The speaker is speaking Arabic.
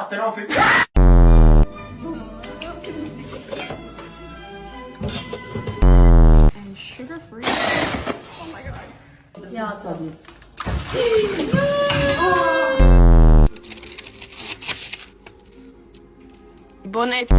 وحطيناهم في and sugar free. Oh my god. يا صديق. Bon appétit.